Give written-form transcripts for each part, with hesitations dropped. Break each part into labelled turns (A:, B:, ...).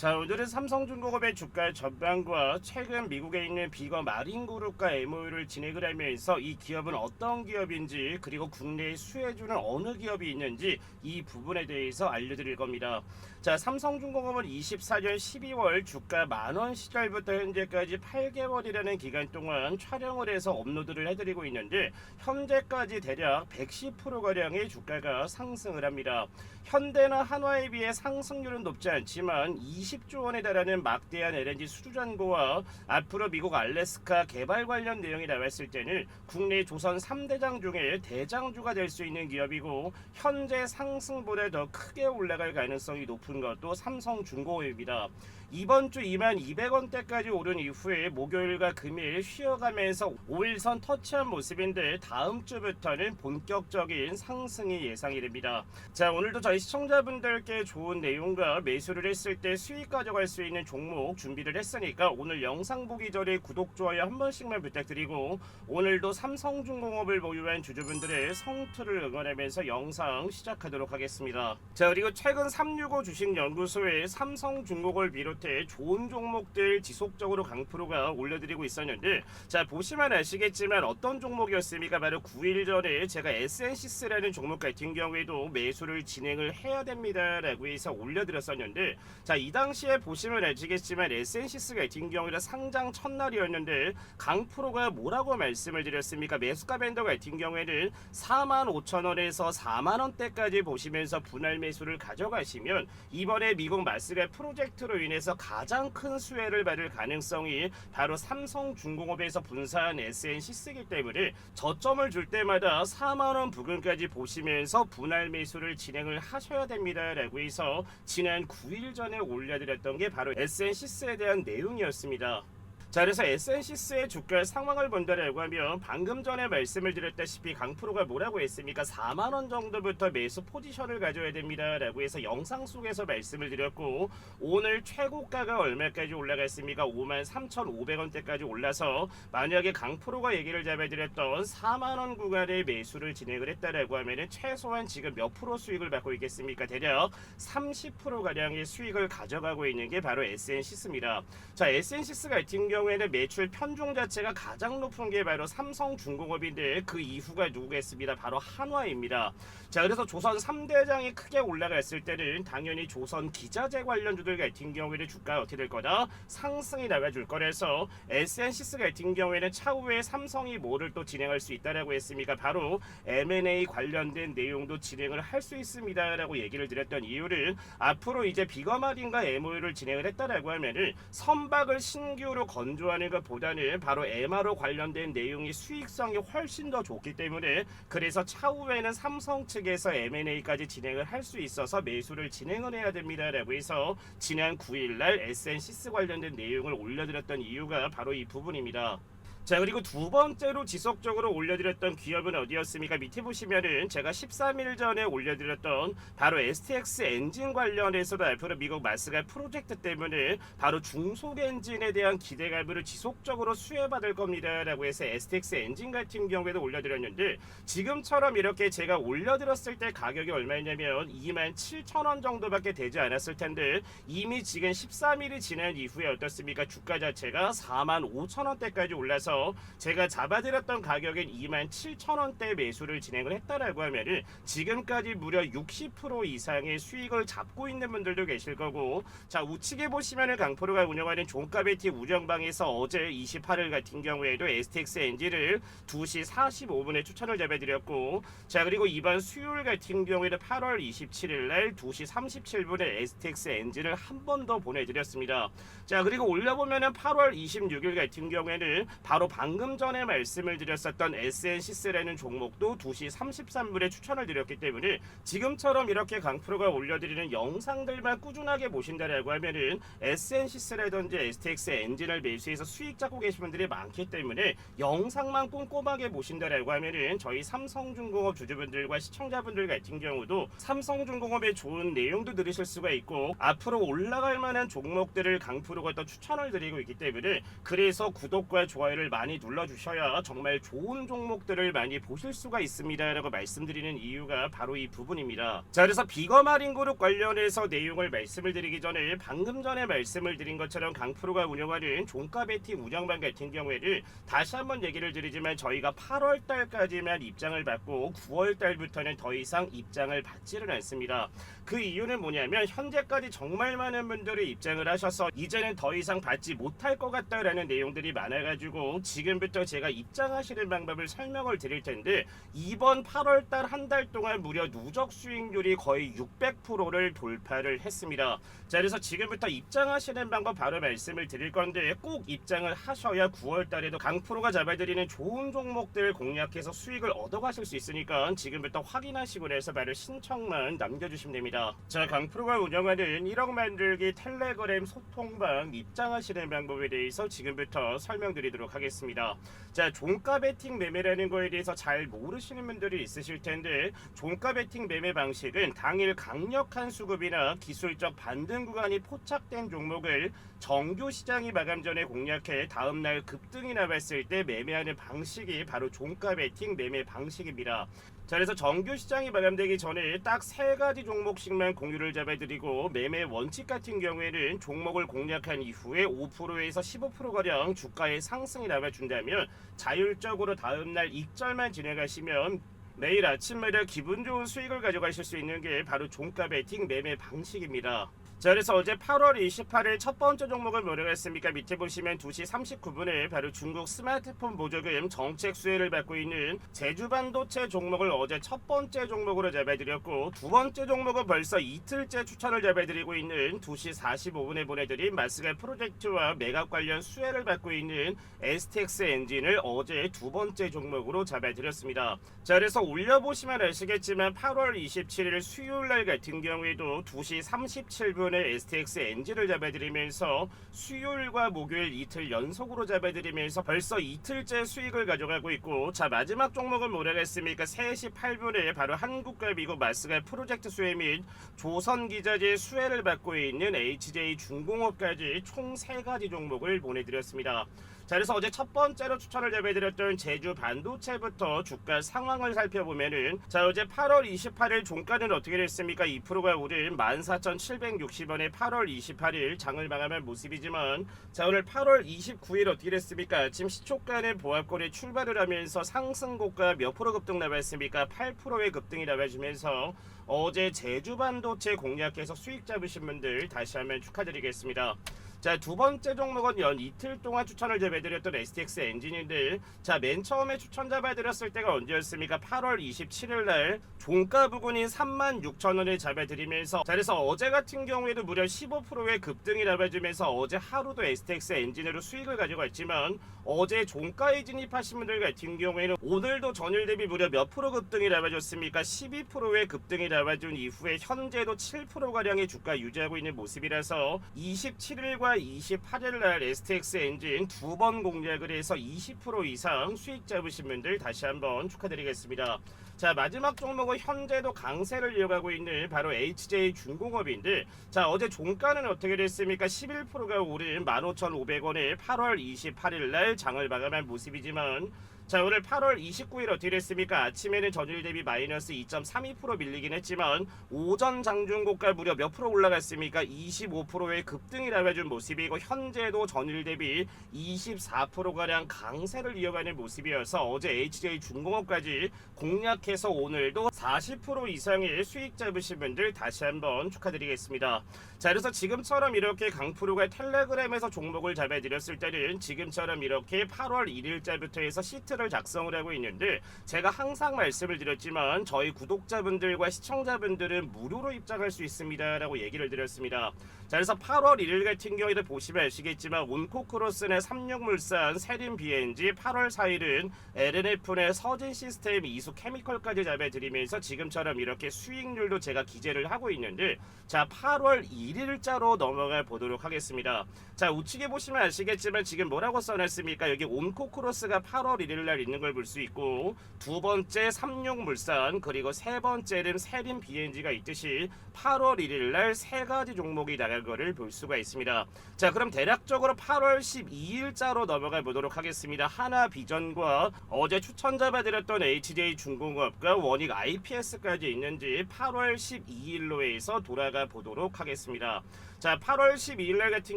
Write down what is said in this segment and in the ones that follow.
A: 자, 오늘은 삼성중공업의 주가 전반과 최근 미국에 있는 비거 마린그룹과 MOU를 진행을 하면서 이 기업은 어떤 기업인지, 그리고 국내에 수혜주는 어느 기업이 있는지 이 부분에 대해서 알려드릴 겁니다. 자, 삼성중공업은 24년 12월 주가 만원 시절부터 현재까지 8개월이라는 기간 동안 촬영을 해서 업로드를 해드리고 있는데, 현재까지 대략 110%가량의 주가가 상승을 합니다. 현대나 한화에 비해 상승률은 높지 않지만 20조 원에 달하는 막대한 LNG 수주 잔고와 앞으로 미국 알래스카 개발 관련 내용이 나왔을 때는 국내 조선 3대장 중에 대장주가 될 수 있는 기업이고, 현재 상승보다 더 크게 올라갈 가능성이 높은 것도 삼성중공업입니다. 이번 주 22,200원대까지 오른 이후에 목요일과 금일 쉬어가면서 5일선 터치한 모습인데, 다음 주부터는 본격적인 상승이 예상이 됩니다. 자, 오늘도 저희 시청자분들께 좋은 내용과 매수를 했을 때 수익 가져갈 수 있는 종목 준비를 했으니까 오늘 영상 보기 전에 구독, 좋아요 한 번씩만 부탁드리고, 오늘도 삼성중공업을 보유한 주주분들의 성투를 응원하면서 영상 시작하도록 하겠습니다. 자, 그리고 최근 365 주식연구소에 삼성중공업을 비롯해 좋은 종목들 지속적으로 강프로가 올려드리고 있었는데, 자, 보시면 아시겠지만 어떤 종목이었습니까? 바로 9일 전에 제가 SNCS라는 종목 같은 경우에도 매수를 진행을 해야 됩니다 라고 해서 올려드렸었는데, 자, 이 당시에 보시면 아시겠지만 SNCS 같은 경우에는 상장 첫날이었는데 강프로가 뭐라고 말씀을 드렸습니까? 매수가 밴더 같은 경우에는 45,000원에서 4만원대까지 보시면서 분할 매수를 가져가시면 이번에 미국 마스가 프로젝트로 인해서 가장 큰 수혜를 받을 가능성이 바로 삼성중공업에서 분사한 SNCS이기 때문에 저점을 줄 때마다 4만원 부근까지 보시면서 분할 매수를 진행을 하셔야 됩니다 라고 해서 지난 9일 전에 올려드렸던 게 바로 SNCS에 대한 내용이었습니다. 자, 그래서 SNCS의 주가 상황을 본다라고 하면 방금 전에 말씀을 드렸다시피 강프로가 뭐라고 했습니까? 4만원 정도부터 매수 포지션을 가져야 됩니다 라고 해서 영상 속에서 말씀을 드렸고, 오늘 최고가가 얼마까지 올라갔습니까? 53,500원대까지 올라서 만약에 강프로가 얘기를 잡아드렸던 4만원 구간의 매수를 진행을 했다라고 하면 최소한 지금 몇 프로 수익을 받고 있겠습니까? 대략 30%가량의 수익을 가져가고 있는 게 바로 SNCS입니다. 자, SNCS 같은 경우에는 매출 편중 자체가 가장 높은 게 바로 삼성중공업인데, 그 이후가 누구겠습니다? 바로 한화입니다. 자, 그래서 조선 3대장이 크게 올라갔을 때는 당연히 조선 기자재 관련주들 같은 경우에는 주가가 어떻게 될 거다? 상승이 나와줄 거라서 SNCS 같은 경우에는 차후에 삼성이 뭐를 또 진행할 수 있다라고 했습니까? 바로 M&A 관련된 내용도 진행을 할 수 있습니다 라고 얘기를 드렸던 이유는, 앞으로 이제 비거마린과 MOU를 진행을 했다라고 하면은 선박을 신규로 건조하는 것보다는 바로 MRO 관련된 내용이 수익성이 훨씬 더 좋기 때문에, 그래서 차후에는 삼성 측에서 M&A까지 진행을 할 수 있어서 매수를 진행을 해야 됩니다 라고 해서 지난 9일날 SNCS 관련된 내용을 올려드렸던 이유가 바로 이 부분입니다. 자, 그리고 두 번째로 지속적으로 올려드렸던 기업은 어디였습니까? 밑에 보시면은 제가 13일 전에 올려드렸던 바로 STX 엔진 관련해서도 앞으로 미국 마스가 프로젝트 때문에 바로 중속 엔진에 대한 기대감을 지속적으로 수혜받을 겁니다 라고 해서 STX 엔진 같은 경우에도 올려드렸는데, 지금처럼 이렇게 제가 올려드렸을 때 가격이 얼마였냐면 27,000원 정도밖에 되지 않았을 텐데, 이미 지금 13일이 지난 이후에 어떻습니까? 주가 자체가 45,000원대까지 올라서 제가 잡아드렸던 가격인 27,000원대 매수를 진행을 했다라고 하면은 지금까지 무려 60% 이상의 수익을 잡고 있는 분들도 계실 거고, 자, 우측에 보시면은 강프로가 운영하는 종가 베티 운영방에서 어제 28일 같은 경우에도 STX 엔진을 2시 45분에 추천을 잡아드렸고, 자, 그리고 이번 수요일 같은 경우에는 8월 27일 날 2시 37분에 STX 엔진을 한 번 더 보내드렸습니다. 자, 그리고 올려보면은 8월 26일 같은 경우에는 바로 방금 전에 말씀을 드렸었던 SNCS라는 종목도 2시 33분에 추천을 드렸기 때문에, 지금처럼 이렇게 강프로가 올려드리는 영상들만 꾸준하게 보신다라고 하면은 SNCS라든지 STX 엔진을 매수해서 수익 잡고 계신 분들이 많기 때문에 영상만 꼼꼼하게 보신다라고 하면은 저희 삼성중공업 주주분들과 시청자분들 같은 경우도 삼성중공업의 좋은 내용도 들으실 수가 있고, 앞으로 올라갈 만한 종목들을 강프로가 또 추천을 드리고 있기 때문에, 그래서 구독과 좋아요를 많이 눌러주셔야 정말 좋은 종목들을 많이 보실 수가 있습니다 라고 말씀드리는 이유가 바로 이 부분입니다. 자, 그래서 비거마린그룹 관련해서 내용을 말씀을 드리기 전에 방금 전에 말씀을 드린 것처럼 강프로가 운영하는 종가 베팅 운영방 같은 경우에는 다시 한번 얘기를 드리지만 저희가 8월 달까지만 입장을 받고 9월 달부터는 더 이상 입장을 받지를 않습니다. 그 이유는 뭐냐면 현재까지 정말 많은 분들이 입장을 하셔서 이제는 더 이상 받지 못할 것 같다라는 내용들이 많아가지고 지금부터 제가 입장하시는 방법을 설명을 드릴 텐데, 이번 8월 달 한 달 동안 무려 누적 수익률이 거의 600%를 돌파를 했습니다. 자, 그래서 지금부터 입장하시는 방법 바로 말씀을 드릴 건데, 꼭 입장을 하셔야 9월 달에도 강프로가 잡아드리는 좋은 종목들 공략해서 수익을 얻어가실 수 있으니까 지금부터 확인하시고 나서 바로 신청만 남겨주시면 됩니다. 자, 강프로가 운영하는 1억 만들기 텔레그램 소통방 입장하시는 방법에 대해서 지금부터 설명드리도록 하겠습니다. 자, 종가 베팅 매매라는 거에 대해서 잘 모르시는 분들이 있으실 텐데, 종가 베팅 매매 방식은 당일 강력한 수급이나 기술적 반등 구간이 포착된 종목을 정규 시장이 마감 전에 공략해 다음날 급등이 나왔을 때 매매하는 방식이 바로 종가 베팅 매매 방식입니다. 자, 그래서 정규 시장이 마감되기 전에 딱 3가지 종목씩만 공유를 잡아드리고, 매매 원칙 같은 경우에는 종목을 공략한 이후에 5%에서 15%가량 주가의 상승이 나와준다면 자율적으로 다음날 익절만 진행하시면 매일 아침마다 기분 좋은 수익을 가져가실 수 있는 게 바로 종가 베팅 매매 방식입니다. 자, 그래서 어제 8월 28일 첫 번째 종목을 뭐라고 했습니까? 밑에 보시면 2시 39분에 바로 중국 스마트폰 보조금 정책 수혜를 받고 있는 제주반도체 종목을 어제 첫 번째 종목으로 잡아드렸고, 두 번째 종목은 벌써 이틀째 추천을 잡아드리고 있는 2시 45분에 보내드린 마스갈 프로젝트와 매각 관련 수혜를 받고 있는 STX 엔진을 어제 두 번째 종목으로 잡아드렸습니다. 자, 그래서 올려보시면 아시겠지만 8월 27일 수요일날 같은 경우에도 2시 37분 STX 엔진을 잡아드리면서 수요일과 목요일 이틀 연속으로 잡아드리면서 벌써 이틀째 수익을 가져가고 있고, 자, 마지막 종목은 뭐라고 했습니까? 3시 8분에 바로 한국과 미국 마스갈 프로젝트 수혜 및 조선기자재 수혜를 받고 있는 HJ중공업까지 총 3가지 종목을 보내드렸습니다. 자, 그래서 어제 첫 번째로 추천을 잡아드렸던 제주 반도체부터 주가 상황을 살펴보면은, 자, 어제 8월 28일 종가는 어떻게 됐습니까? 2%가 오른 14,760원에 8월 28일 장을 마감한 모습이지만, 자, 오늘 8월 29일 어떻게 됐습니까? 아침 시초가는 보합권에 출발을 하면서 상승고가 몇 프로 급등 나왔습니까? 8%의 급등이 나와주면서 어제 제주 반도체 공략해서 수익 잡으신 분들 다시 한번 축하드리겠습니다. 자, 두 번째 종목은 연 이틀 동안 추천을 잡아드렸던 STX 엔진인데, 자, 맨 처음에 추천 잡아드렸을 때가 언제였습니까? 8월 27일 날 종가 부근인 36,000원에 잡아드리면서, 자, 그래서 어제 같은 경우에도 무려 15%의 급등이 나와주면서 어제 하루도 STX 엔진으로 수익을 가져갔지만, 어제 종가에 진입하신 분들 같은 경우에는 오늘도 전일 대비 무려 몇 프로 급등이 나와줬습니까? 12%의 급등이 나와준 이후에 현재도 7%가량의 주가 유지하고 있는 모습이라서 27일과 28일날 STX 엔진 두 번 공략을 해서 20% 이상 수익 잡으신 분들 다시 한번 축하드리겠습니다. 자, 마지막 종목은 현재도 강세를 이어가고 있는 바로 HJ중공업인데, 자, 어제 종가는 어떻게 됐습니까? 11%가 오른 15,500원에 8월 28일날 장을 마감한 모습이지만, 자, 오늘 8월 29일 어떻게 됐습니까? 아침에는 전일 대비 마이너스 2.32% 밀리긴 했지만 오전 장중고가 무려 몇 프로 올라갔습니까? 25%의 급등이 나와준 모습이고, 현재도 전일 대비 24%가량 강세를 이어가는 모습이어서 어제 HJ중공업까지 공략해서 오늘도 40% 이상의 수익 잡으신 분들 다시 한번 축하드리겠습니다. 자, 그래서 지금처럼 이렇게 강프로가 텔레그램에서 종목을 잡아드렸을 때는 지금처럼 이렇게 8월 1일자부터 해서 시트를 작성을 하고 있는데, 제가 항상 말씀을 드렸지만 저희 구독자분들과 시청자분들은 무료로 입장할 수 있습니다 라고 얘기를 드렸습니다. 자, 그래서 8월 1일 같은 경우에도 보시면 아시겠지만 온코크로스의 삼육물산, 세림 BNG, 8월 4일은 LNF의 서진 시스템, 이수 케미컬까지 잡아드리면서 지금처럼 이렇게 수익률도 제가 기재를 하고 있는데, 자, 8월 1일자로 넘어가 보도록 하겠습니다. 자, 우측에 보시면 아시겠지만 지금 뭐라고 써놨습니까? 여기 온코크로스가 8월 1일 날 있는 걸 볼 수 있고, 두 번째 삼육물산, 그리고 세 번째는 세림 BNG가 있듯이 8월 1일 날 세 가지 종목이 나갈 거를 볼 수가 있습니다. 자, 그럼 대략적으로 8월 12일자로 넘어가 보도록 하겠습니다. 하나비전과 어제 추천 잡아드렸던 HJ중공업과 원익 IPS까지 있는지 8월 12일로 해서 돌아가 보도록 하겠습니다. 자, 8월 12일날 같은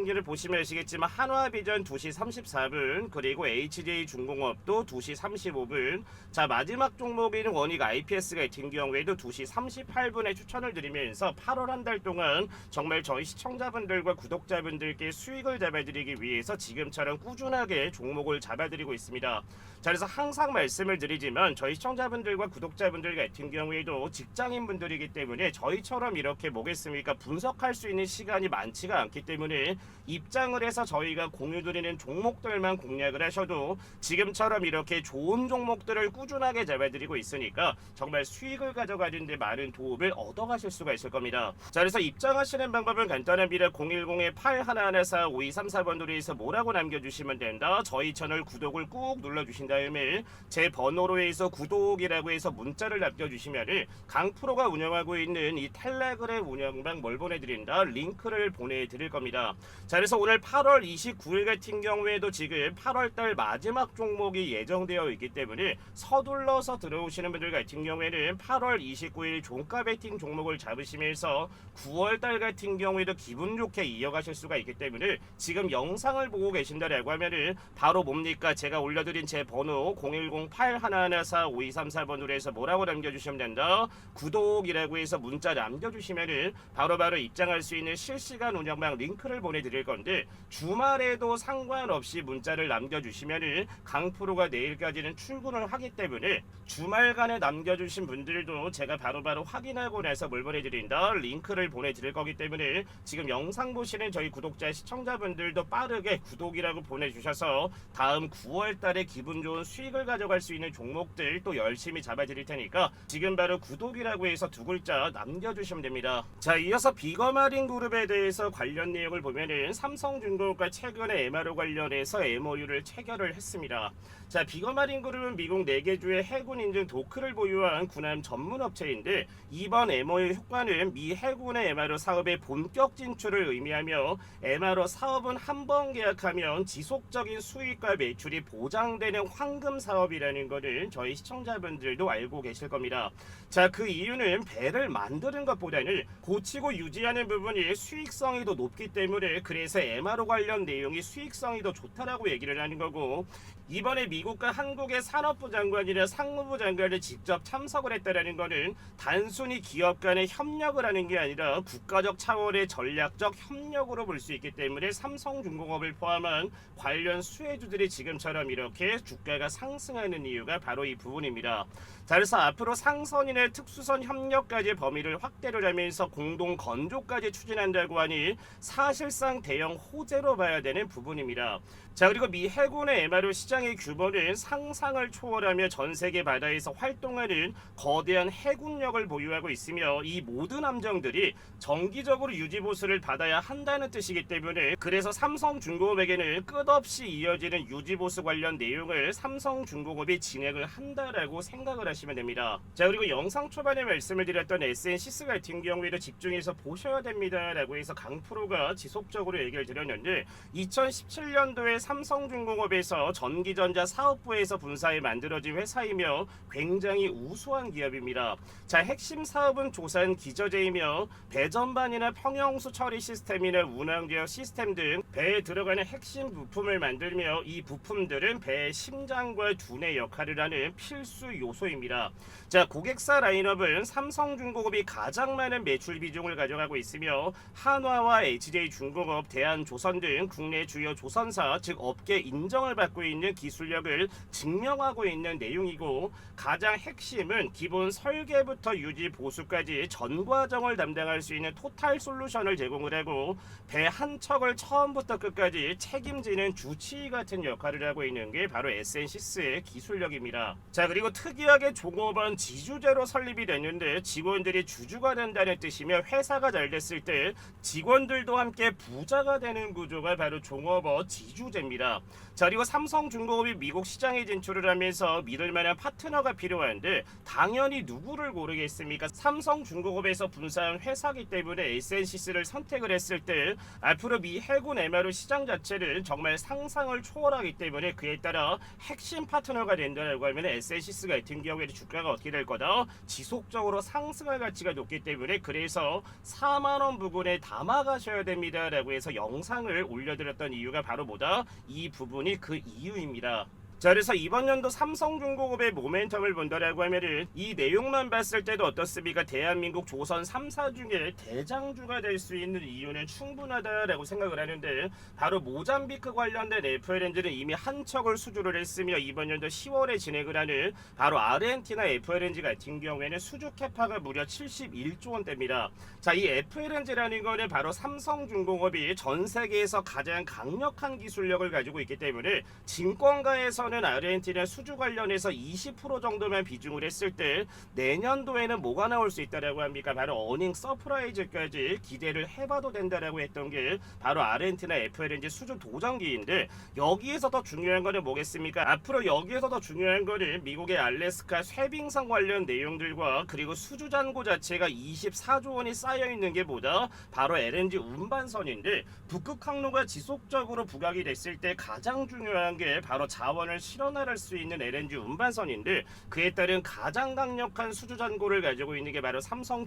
A: 경우를 보시면 아시겠지만 한화비전 2시 34분, 그리고 HJ중공업도 2시 35분, 자 마지막 종목인 원익 IPS 같은 경우에도 2시 38분에 추천을 드리면서 8월 한 달 동안 정말 저희 시청자분들과 구독자분들께 수익을 잡아드리기 위해서 지금처럼 꾸준하게 종목을 잡아드리고 있습니다. 자, 그래서 항상 말씀을 드리지만 저희 시청자분들과 구독자분들 같은 경우에도 직장인분들이기 때문에 저희처럼 이렇게 뭐겠습니까, 분석할 수 있는 시간이 많지가 않기 때문에 입장을 해서 저희가 공유드리는 종목들만 공략을 하셔도 지금처럼 이렇게 좋은 종목들을 꾸준하게 잡아드리고 있으니까 정말 수익을 가져가는 데 많은 도움을 얻어가실 수가 있을 겁니다. 자, 그래서 입장하시는 방법은 간단합니다. 010-8114-5234번으로 해서 뭐라고 남겨주시면 된다. 저희 채널 구독을 꾹 눌러주신 다음에 제 번호로 해서 구독이라고 해서 문자를 남겨주시면 강프로가 운영하고 있는 이 텔레그램 운영방 뭘 보내드린다, 링크를 보내드릴 겁니다. 자, 그래서 오늘 8월 29일 같은 경우에도 지금 8월달 마지막 종목이 예정되어 있기 때문에 서둘러서 들어오시는 분들 같은 경우에는 8월 29일 종가 베팅 종목을 잡으시면서 9월달 같은 경우에도 기분 좋게 이어가실 수가 있기 때문에 지금 영상을 보고 계신다라고 하면은 바로 뭡니까, 제가 올려드린 제 번호 010-8114-5234번으로 해서 뭐라고 남겨주시면 된다, 구독이라고 해서 문자 남겨주시면은 바로바로 입장할 수 있는 실시간 운영방 링크를 보내드릴 건데, 주말에도 상관없이 문자를 남겨주시면은 강프로가 내일까지는 출근을 하기 때문에 주말간에 남겨주신 분들도 제가 바로바로 확인하고 나서 뭘 보내드린다, 링크를 보내드릴 거기 때문에 지금 영상 보시는 저희 구독자 시청자분들도 빠르게 구독이라고 보내주셔서 다음 9월달에 기분 좋은 수익을 가져갈 수 있는 종목들 또 열심히 잡아드릴 테니까 지금 바로 구독이라고 해서 두 글자 남겨주시면 됩니다. 자, 이어서 비거마린 그룹에 대해서 관련 내용을 보면은 삼성중공업과 최근에 MRO 관련해서 MOU를 체결을 했습니다. 자, 비거마린 그룹은 미국 4개 주의 해군 인증 도크를 보유한 군함 전문 업체인데, 이번 MOU 효과는 미 해군의 MRO 사업의 본격 진출을 의미하며 MRO 사업은 한 번 계약하면 지속적인 수익과 매출이 보장되는 황금 사업이라는 것을 저희 시청자분들도 알고 계실 겁니다. 자, 그 이유는 배를 만드는 것보다는 고치고 유지하는 부분이 수익성이 더 높기 때문에 그래서 MRO 관련 내용이 수익성이 더 좋다라고 얘기를 하는 거고, 이번에 미국과 한국의 산업부 장관이나 상무부 장관을 직접 참석을 했다라는 것은 단순히 기업 간의 협력을 하는 게 아니라 국가적 차원의 전략적 협력으로 볼 수 있기 때문에 삼성중공업을 포함한 관련 수혜주들이 지금처럼 이렇게 주가가 상승하는 이유가 바로 이 부분입니다. 자, 그래서 앞으로 상선이나 특수선 협력까지 범위를 확대를 하면서 공동 건조까지 추진한다고 하니 사실상 대형 호재로 봐야 되는 부분입니다. 자, 그리고 미 해군의 MRO 시장의 규모는 상상을 초월하며 전 세계 바다에서 활동하는 거대한 해군력을 보유하고 있으며 이 모든 함정들이 정기적으로 유지보수를 받아야 한다는 뜻이기 때문에 그래서 삼성중공업에게는 끝없이 이어지는 유지보수 관련 내용을 삼성중공업이 진행을 한다라고 생각을 하시면 됩니다. 자, 그리고 영상 초반에 말씀을 드렸던 SNC스 같은 경우에도 집중해서 보셔야 됩니다라고 해서 강프로가 지속적으로 얘기를 드렸는데, 2017년도에 삼성중공업에서 전기전자 사업부에서 분사해 만들어진 회사이며 굉장히 우수한 기업입니다. 자, 핵심 사업은 조산 기저제이며 배전반이나 평형수 처리 시스템이나 운항제어 시스템 등 배에 들어가는 핵심 부품을 만들며 이 부품들은 배의 심장과 두뇌 역할을 하는 필수 요소입니다. 자, 고객사 라인업은 삼성중공업이 가장 많은 매출 비중을 가져가고 있으며 한화와 HJ중공업, 대한조선 등 국내 주요 조선사 즉 업계 인정을 받고 있는 기술력을 증명하고 있는 내용이고, 가장 핵심은 기본 설계부터 유지 보수까지 전 과정을 담당할 수 있는 토탈 솔루션을 제공을 하고 배 한 척을 처음부터 끝까지 책임지는 주치의 같은 역할을 하고 있는 게 바로 SNC스의 기술력입니다. 자, 그리고 특이하게 종업원 지주제로 설립이 됐는데 직원들이 주주가 된다는 뜻이며 회사가 잘 됐을 때 직원들도 함께 부자가 되는 구조가 바로 종업원 지주제입니다. 자, 그리고 삼성중공업 삼성중공업이 미국 시장에 진출을 하면서 믿을 만한 파트너가 필요한데 당연히 누구를 고르겠습니까? 삼성중공업에서 분사한 회사기 때문에 SNCC를 선택을 했을 때 앞으로 미 해군 MRO 시장 자체는 정말 상상을 초월하기 때문에 그에 따라 핵심 파트너가 된다고 하면 SNCC 같은 경우에는 주가가 어떻게 될 거다? 지속적으로 상승할 가치가 높기 때문에 그래서 4만원 부근에 담아가셔야 됩니다 라고 해서 영상을 올려드렸던 이유가 바로 뭐다? 이 부분이 그 이유입니다. 자, 그래서 이번 연도 삼성중공업의 모멘텀을 본다라고 하면은 이 내용만 봤을 때도 어떻습니까? 대한민국 조선 3사 중에 대장주가 될 수 있는 이유는 충분하다라고 생각을 하는데 바로 모잠비크 관련된 FLNG는 이미 한 척을 수주를 했으며 이번 연도 10월에 진행을 하는 바로 아르헨티나 FLNG 같은 경우에는 수주 캐파가 무려 71조 원대입니다. 자, 이 FLNG라는 거는 바로 삼성중공업이 전 세계에서 가장 강력한 기술력을 가지고 있기 때문에 증권가에서는 아르헨티나 수주 관련해서 20% 정도만 비중을 했을 때 내년도에는 뭐가 나올 수 있다라고 합니까? 바로 어닝 서프라이즈까지 기대를 해봐도 된다라고 했던 게 바로 아르헨티나 FLNG 수주 도전기인데 여기에서 더 중요한 거는 뭐겠습니까? 앞으로 여기에서 더 중요한 거는 미국의 알래스카 쇠빙상 관련 내용들과 그리고 수주 잔고 자체가 24조 원이 쌓여 있는 게 뭐다? 바로 LNG 운반선인데 북극 항로가 지속적으로 부각이 됐을 때 가장 중요한 게 바로 자원을 실어나갈 수 있는 LNG 운반선인데 그에 따른 가장 강력한 수주 잔고를 가지고 있는 게 바로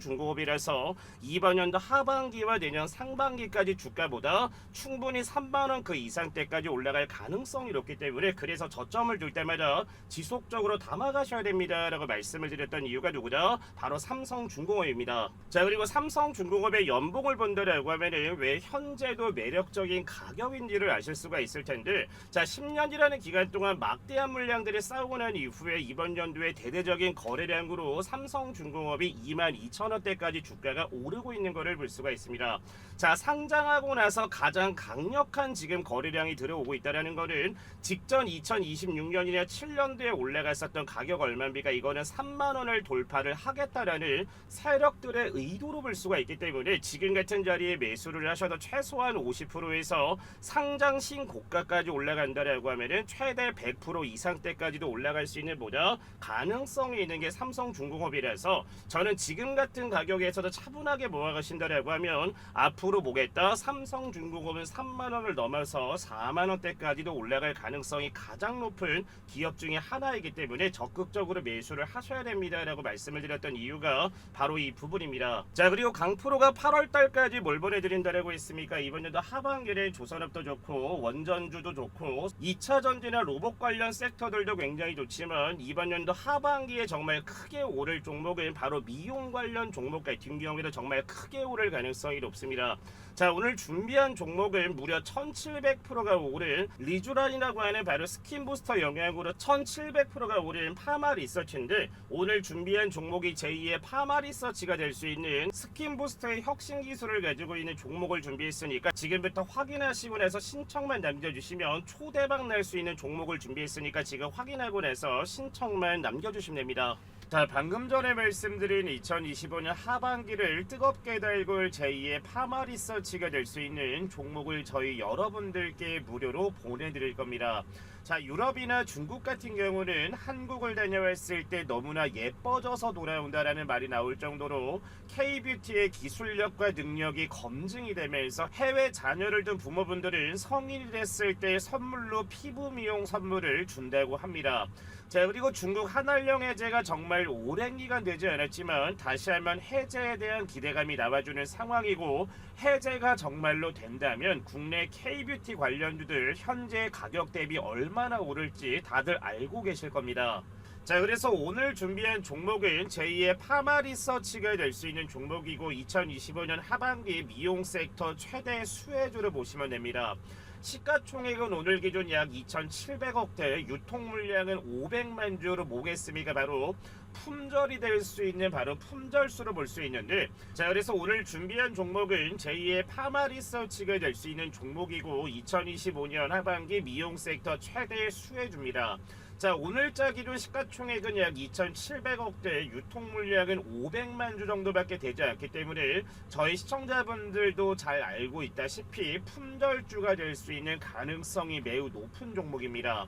A: 삼성중공업이라서 이번 연도 하반기와 내년 상반기까지 주가보다 충분히 3만원 그 이상대까지 올라갈 가능성이 높기 때문에 그래서 저점을 둘 때마다 지속적으로 담아가셔야 됩니다 라고 말씀을 드렸던 이유가 누구다? 바로 삼성중공업입니다. 자, 그리고 삼성중공업의 연봉을 본다라고 하면은 왜 현재도 매력적인 가격인지를 아실 수가 있을 텐데 자, 10년이라는 기간 동안 막대한 물량들이 싸우고 난 이후에 이번 연도에 대대적인 거래량으로 삼성중공업이 22,000원대까지 주가가 오르고 있는 것을 볼 수가 있습니다. 자, 상장하고 나서 가장 강력한 지금 거래량이 들어오고 있다는 것은 직전 2026년이나 7년도에 올라갔었던 가격 얼마입니까? 이거는 3만원을 돌파를 하겠다라는 세력들의 의도로 볼 수가 있기 때문에 지금 같은 자리에 매수를 하셔도 최소한 50%에서 상장 신고가까지 올라간다라고 하면은 최대 100% 이상대까지도 올라갈 수 있는 보다 가능성이 있는 게 삼성중공업이라서 저는 지금 같은 가격에서도 차분하게 모아가신다라고 하면 앞으로 보겠다 삼성중공업은 3만원을 넘어서 4만원대까지도 올라갈 가능성이 가장 높은 기업 중에 하나이기 때문에 적극적으로 매수를 하셔야 됩니다 라고 말씀을 드렸던 이유가 바로 이 부분입니다. 자, 그리고 강프로가 8월달까지 뭘 보내드린다라고 했습니까? 이번 연도 하반기에 조선업도 좋고 원전주도 좋고 2차 전지나 로봇 관련 섹터들도 굉장히 좋지만 이번 연도 하반기에 정말 크게 오를 종목은 바로 미용 관련 종목 같은 경우에도 정말 크게 오를 가능성이 높습니다. 자, 오늘 준비한 종목은 무려 1700%가 오른 리주란이라고 하는 바로 스킨부스터 영향으로 1700%가 오른 파마 리서치인데 오늘 준비한 종목이 제2의 파마 리서치가 될 수 있는 스킨부스터의 혁신 기술을 가지고 있는 종목을 준비했으니까 지금부터 확인하시고 나서 신청만 남겨주시면 초대박 날 수 있는 종목을 준비했으니까 지금 확인하고 나서 신청만 남겨주시면 됩니다. 자, 방금 전에 말씀드린 2025년 하반기를 뜨겁게 달굴 제2의 파마 리서치가 될 수 있는 종목을 저희 여러분들께 무료로 보내드릴 겁니다. 자, 유럽이나 중국 같은 경우는 한국을 다녀왔을 때 너무나 예뻐져서 돌아온다라는 말이 나올 정도로 K뷰티의 기술력과 능력이 검증이 되면서 해외 자녀를 둔 부모분들은 성인이 됐을 때 선물로 피부 미용 선물을 준다고 합니다. 자, 그리고 중국 한알령 해제가 정말 오랜 기간 되지 않았지만 다시 한번 해제에 대한 기대감이 나와주는 상황이고 해제가 정말로 된다면 국내 K뷰티 관련주들 현재 가격 대비 얼마나 오를지 다들 알고 계실 겁니다. 자, 그래서 오늘 준비한 종목은 제2의 파마 리서치가 될 수 있는 종목이고 2025년 하반기 미용 섹터 최대 수혜주를 보시면 됩니다. 시가총액은 오늘 기준 약 2,700억대, 유통 물량은 500만 주로 보겠습니까? 바로 품절이 될 수 있는 바로 품절수로 볼 수 있는데 자, 그래서 오늘 준비한 종목은 제2의 파마 리서치가 될 수 있는 종목이고 2025년 하반기 미용 섹터 최대 수혜주입니다. 자, 오늘자 기준 시가총액은 약 2,700억대, 유통 물량은 500만 주 정도밖에 되지 않기 때문에 저희 시청자분들도 잘 알고 있다시피 품절주가 될 수 있는 가능성이 매우 높은 종목입니다.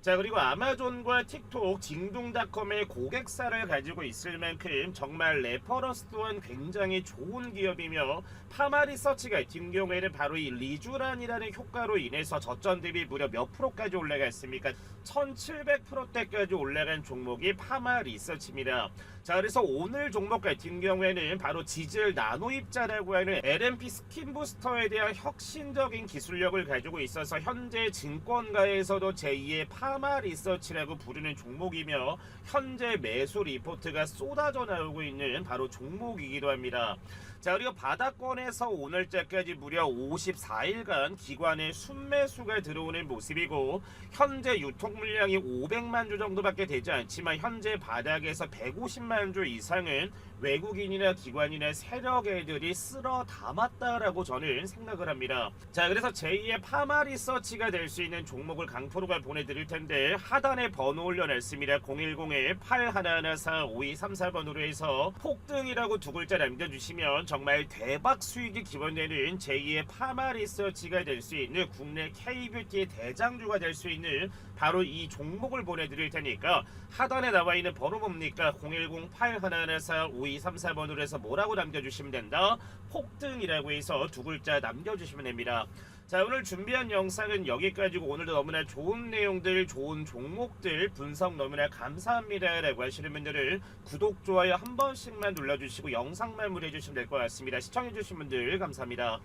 A: 자, 그리고 아마존과 틱톡, 징둥닷컴의 고객사를 가지고 있을 만큼 정말 레퍼런스 또한 굉장히 좋은 기업이며, 파마리서치가 같은 경우에는 바로 이 리쥬란이라는 효과로 인해서 저점 대비 무려 몇 프로까지 올라갔습니까? 1700%대까지 올라간 종목이 파마리서치입니다. 자, 그래서 오늘 종목 같은 경우에는 바로 지질 나노입자라고 하는 LNP 스킨부스터에 대한 혁신적인 기술력을 가지고 있어서 현재 증권가에서도 제2의 파마리서치라고 부르는 종목이며, 현재 매수 리포트가 쏟아져 나오고 있는 바로 종목이기도 합니다. 자, 그리고 바닥권에서 오늘자까지 무려 54일간 기관의 순매수가 들어오는 모습이고, 현재 유통 물량이 500만 주 정도밖에 되지 않지만 현재 바닥에서 150만 주 이상은 외국인이나 기관이나 세력 애들이 쓸어 담았다라고 저는 생각을 합니다. 자, 그래서 제2의 파마리서치가 될 수 있는 종목을 강프로가 보내드릴 텐데, 하단에 번호 올려놨습니다. 010-8114-5234번으로 해서 폭등이라고 두 글자 남겨주시면 정말 대박 수익이 기원되는 제2의 파마리서치가 될 수 있는 국내 K뷰티의 대장주가 될 수 있는 바로 이 종목을 보내드릴 테니까, 하단에 나와 있는 번호 뭡니까? 010-8114-5234번으로 해서 뭐라고 남겨주시면 된다? 폭등이라고 해서 두 글자 남겨주시면 됩니다. 자, 오늘 준비한 영상은 여기까지고, 오늘도 너무나 좋은 내용들, 좋은 종목들 분석 너무나 감사합니다 라고 하시는 분들은 구독, 좋아요 한 번씩만 눌러주시고 영상 마무리해 주시면 될 것 같습니다. 시청해 주신 분들 감사합니다.